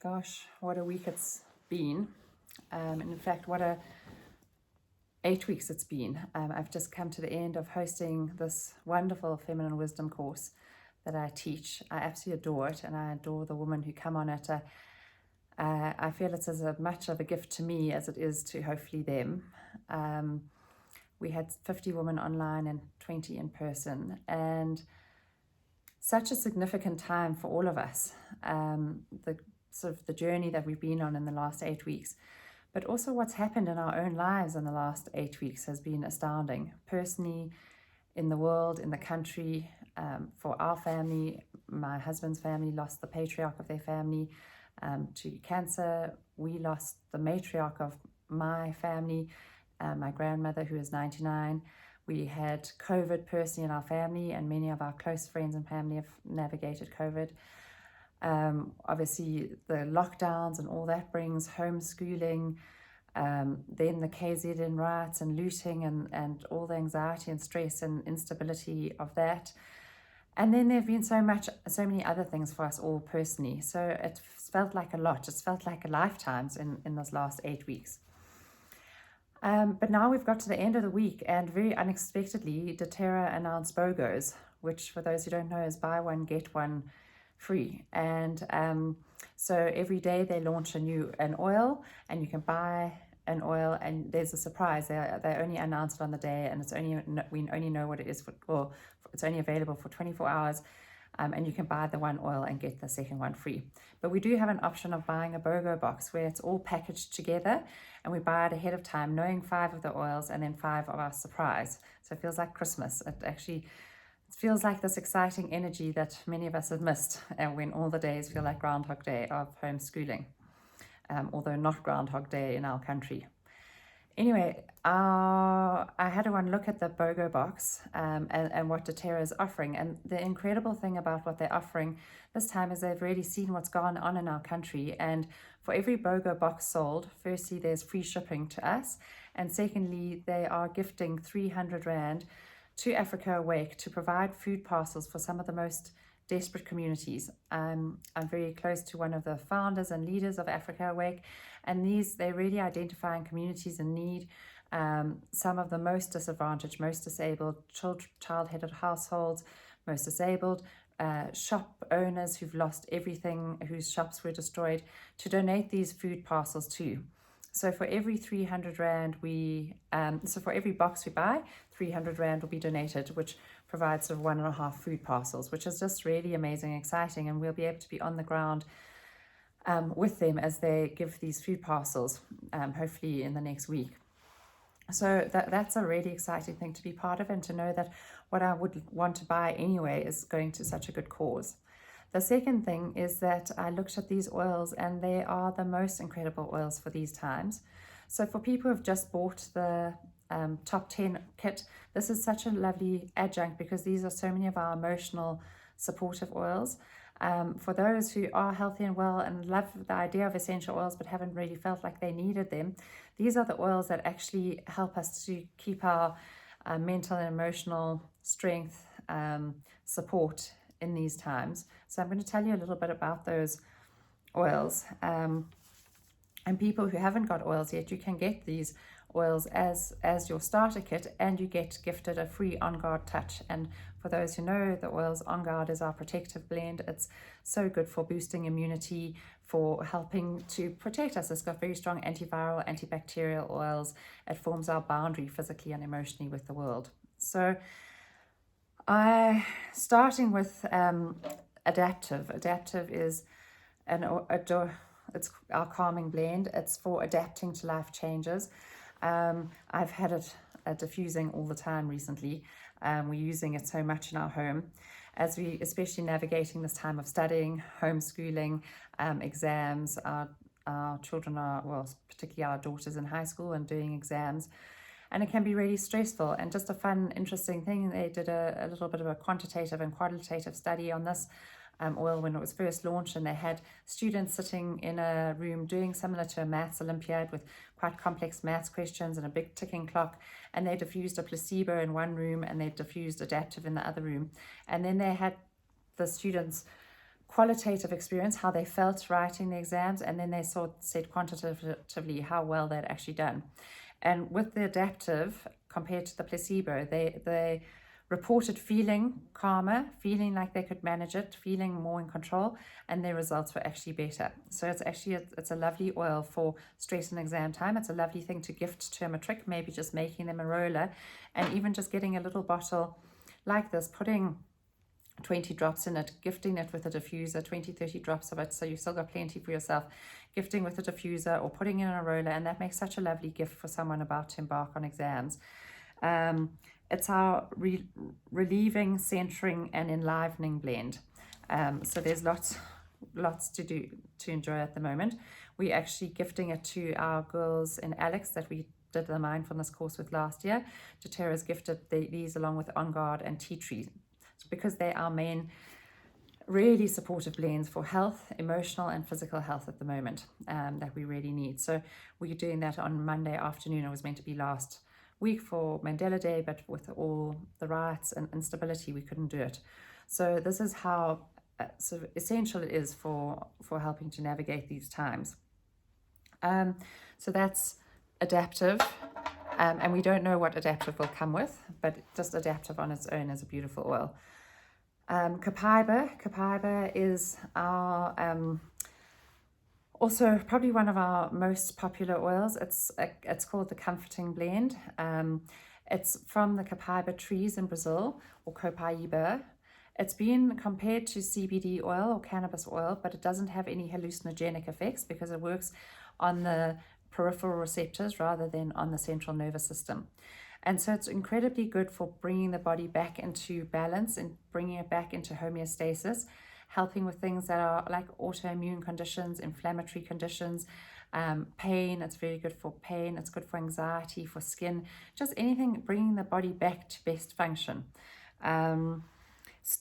Gosh, what a week it's been. And in fact, 8 weeks it's been. I've just come to the end of hosting this wonderful feminine wisdom course that I teach. I absolutely adore it, and I adore the women who come on it. I feel it's as much of a gift to me as it is to hopefully them. We had 50 women online and 20 in person, and such a significant time for all of us. The journey that we've been on in the last 8 weeks, but also what's happened in our own lives in the last 8 weeks has been astounding. Personally, in the world, in the country, for our family, my husband's family lost the patriarch of their family to cancer. We lost the matriarch of my family, my grandmother, who is 99. We had COVID personally in our family, and many of our close friends and family have navigated COVID. Obviously the lockdowns and all that brings, homeschooling, then the KZN riots and looting and all the anxiety and stress and instability of that. And then there have been so many other things for us all personally. So it felt like a lot. It's felt like a lifetimes in those last 8 weeks. But now we've got to the end of the week, and very unexpectedly, doTERRA announced BOGOs, which for those who don't know is buy one, get one free. And so every day they launch an oil, and you can buy an oil, and there's a surprise. They only announce it on the day, and we only know what it is it's only available for 24 hours. And you can buy the one oil and get the second one free. But we do have an option of buying a BOGO box where it's all packaged together, and we buy it ahead of time, knowing 5 of the oils and then 5 of our surprise. So it feels like Christmas. It feels like this exciting energy that many of us have missed, and when all the days feel like Groundhog Day of homeschooling, although not Groundhog Day in our country. Anyway, I had one look at the BOGO box and what doTERRA is offering. And the incredible thing about what they're offering this time is they've really seen what's gone on in our country. And for every BOGO box sold, firstly, there's free shipping to us. And secondly, they are gifting 300 Rand to Afrika Awake to provide food parcels for some of the most desperate communities. I'm very close to one of the founders and leaders of Afrika Awake, and they're really identifying communities in need, some of the most disadvantaged, most disabled, child-headed households, most disabled, shop owners who've lost everything, whose shops were destroyed, to donate these food parcels to. So for every 300 Rand for every box we buy, 300 Rand will be donated, which provides sort of 1.5 food parcels, which is just really amazing, exciting, and we'll be able to be on the ground with them as they give these food parcels, hopefully in the next week. So that's a really exciting thing to be part of, and to know that what I would want to buy anyway is going to such a good cause. The second thing is that I looked at these oils, and they are the most incredible oils for these times. So for people who have just bought the top 10 kit, this is such a lovely adjunct, because these are so many of our emotional supportive oils. For those who are healthy and well and love the idea of essential oils but haven't really felt like they needed them, these are the oils that actually help us to keep our mental and emotional strength, support in these times. So I'm going to tell you a little bit about those oils. And people who haven't got oils yet, you can get these oils as your starter kit, and you get gifted a free On Guard touch. And for those who know, the oils On Guard is our protective blend. It's so good for boosting immunity, for helping to protect us. It's got very strong antiviral, antibacterial oils. It forms our boundary physically and emotionally with the world. So starting with Adaptive. Adaptive is it's our calming blend. It's for adapting to life changes. I've had it diffusing all the time recently. We're using it so much in our home, as we especially navigating this time of studying, homeschooling, exams. Our children particularly our daughters in high school and doing exams. And it can be really stressful. And just a fun, interesting thing, they did a little bit of a quantitative and qualitative study on this oil when it was first launched, and they had students sitting in a room doing similar to a maths Olympiad with quite complex maths questions and a big ticking clock, and they diffused a placebo in one room and they diffused Adaptive in the other room. And then they had the students qualitative experience, how they felt writing the exams, and then they said quantitatively how well they'd actually done. And with the adaptive compared to the placebo, they reported feeling calmer, feeling like they could manage it, feeling more in control, and their results were actually better. So it's a lovely oil for stress and exam time. It's a lovely thing to gift to a matric, maybe just making them a roller, and even just getting a little bottle like this, putting 20 drops in it, gifting it with a diffuser, 20-30 drops of it, so you've still got plenty for yourself, gifting with a diffuser or putting in a roller, and that makes such a lovely gift for someone about to embark on exams. It's our relieving, centering and enlivening blend. So there's lots to enjoy at the moment. We're actually gifting it to our girls in Alex that we did the mindfulness course with last year. doTERRA's gifted these along with On Guard and Tea Tree, because they are main really supportive blends for health, emotional and physical health at the moment, that we really need. So we're doing that on Monday afternoon. It was meant to be last week for Mandela Day, but with all the riots and instability, we couldn't do it. So this is how sort of essential it is for helping to navigate these times. So that's adaptive, and we don't know what adaptive will come with, but just adaptive on its own is a beautiful oil. Copaiba is our also probably one of our most popular oils. It's called the Comforting Blend. It's from the copaiba trees in Brazil, or copaiba. It's been compared to CBD oil or cannabis oil, but it doesn't have any hallucinogenic effects because it works on the peripheral receptors rather than on the central nervous system. And so it's incredibly good for bringing the body back into balance and bringing it back into homeostasis, helping with things that are like autoimmune conditions, inflammatory conditions, pain. It's very good for pain. It's good for anxiety, for skin, just anything bringing the body back to best function.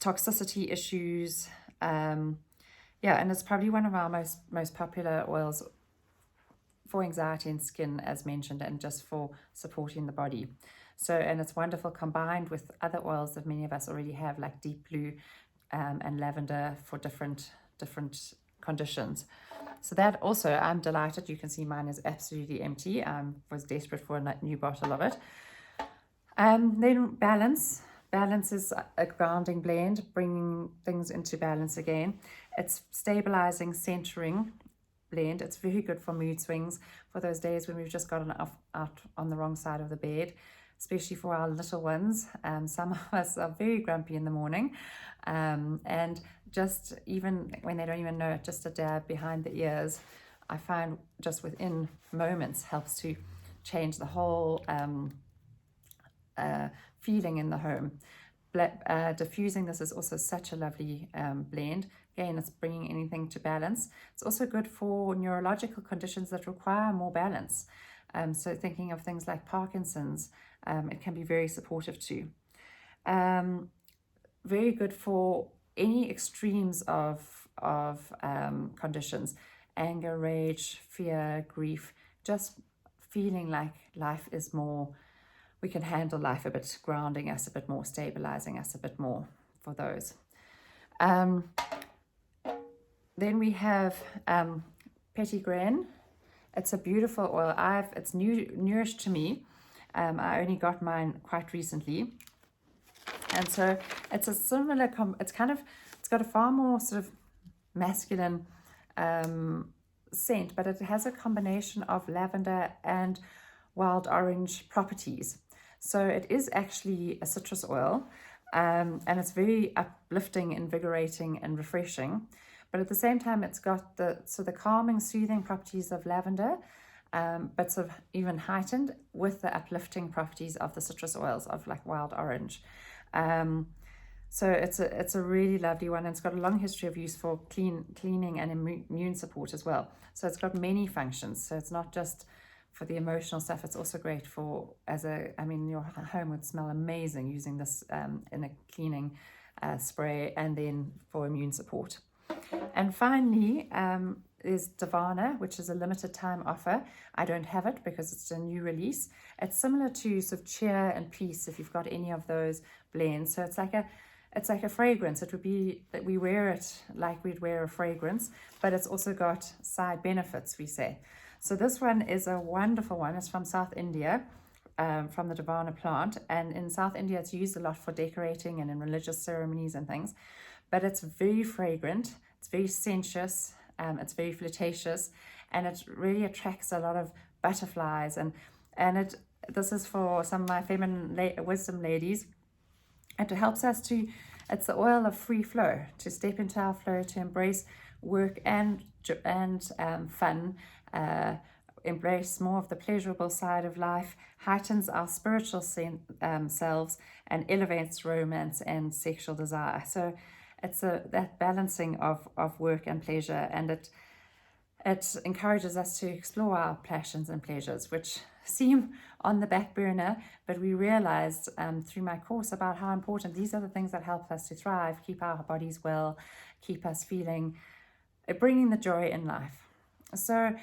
Toxicity issues. And it's probably one of our most popular oils for anxiety and skin, as mentioned, and just for supporting the body. So, and it's wonderful combined with other oils that many of us already have, like deep blue and lavender for different conditions. So that also, I'm delighted. You can see mine is absolutely empty. I was desperate for a new bottle of it. Then balance. Balance is a grounding blend, bringing things into balance again. It's stabilizing, centering blend. It's very good for mood swings, for those days when we've just gotten out on the wrong side of the bed, especially for our little ones. Some of us are very grumpy in the morning, and just even when they don't even know it, just a dab behind the ears, I find just within moments helps to change the whole feeling in the home. Diffusing this is also such a lovely blend. Again, it's bringing anything to balance. It's also good for neurological conditions that require more balance. So thinking of things like Parkinson's, it can be very supportive too. Very good for any extremes of conditions: anger, rage, fear, grief, just feeling like life is more, we can handle life a bit, grounding us a bit more, stabilizing us a bit more for those. Then we have Petitgrain. It's a beautiful oil. It's newish to me. I only got mine quite recently. And so it's a similar, it's got a far more sort of masculine scent, but it has a combination of lavender and wild orange properties. So it is actually a citrus oil, and it's very uplifting, invigorating and refreshing. But at the same time, it's got the calming, soothing properties of lavender, but sort of even heightened with the uplifting properties of the citrus oils of like wild orange. So it's a really lovely one, and it's got a long history of use for cleaning and immune support as well. So it's got many functions. So it's not just for the emotional stuff. It's also great for your home would smell amazing using this in a cleaning spray, and then for immune support. And finally, is Divana, which is a limited time offer. I don't have it because it's a new release. It's similar to sort of cheer and peace if you've got any of those blends. So it's like it's like a fragrance. It would be that we wear it like we'd wear a fragrance, but it's also got side benefits, we say. So this one is a wonderful one. It's from South India, from the divana plant. And in South India, it's used a lot for decorating and in religious ceremonies and things. But it's very fragrant, it's very sensuous, it's very flirtatious, and it really attracts a lot of butterflies. And this is for some of my feminine wisdom ladies. It helps us to, it's the oil of free flow, to step into our flow, to embrace work and fun, embrace more of the pleasurable side of life, heightens our spiritual selves, and elevates romance and sexual desire. So it's that balancing of work and pleasure, and it encourages us to explore our passions and pleasures, which seem on the back burner, but we realized through my course about how important these are the things that help us to thrive, keep our bodies well, keep us feeling, bringing the joy in life. So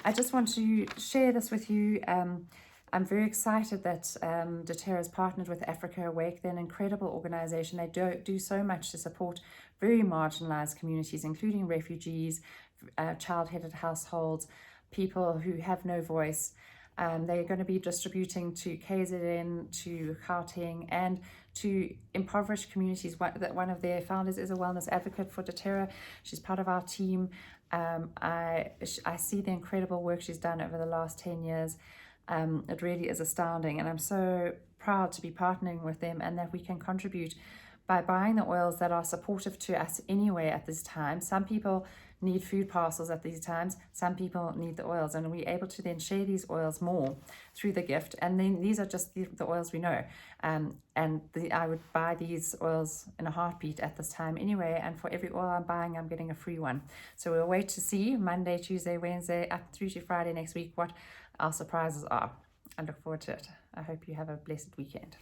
I just want to share this with you. I'm very excited that doTERRA has partnered with Afrika Awake. They're an incredible organization. They do so much to support very marginalized communities, including refugees, child-headed households, people who have no voice. They're going to be distributing to KZN, to Gauteng, and to impoverished communities. One of their founders is a wellness advocate for doTERRA. She's part of our team. I see the incredible work she's done over the last 10 years. It really is astounding, and I'm so proud to be partnering with them, and that we can contribute by buying the oils that are supportive to us anyway at this time. Some people need food parcels at these times, some people need the oils, and we're able to then share these oils more through the gift. And then these are just the oils we know, I would buy these oils in a heartbeat at this time anyway, and for every oil I'm buying, I'm getting a free one. So we'll wait to see Monday, Tuesday, Wednesday, up through to Friday next week what our surprises are. I look forward to it. I hope you have a blessed weekend.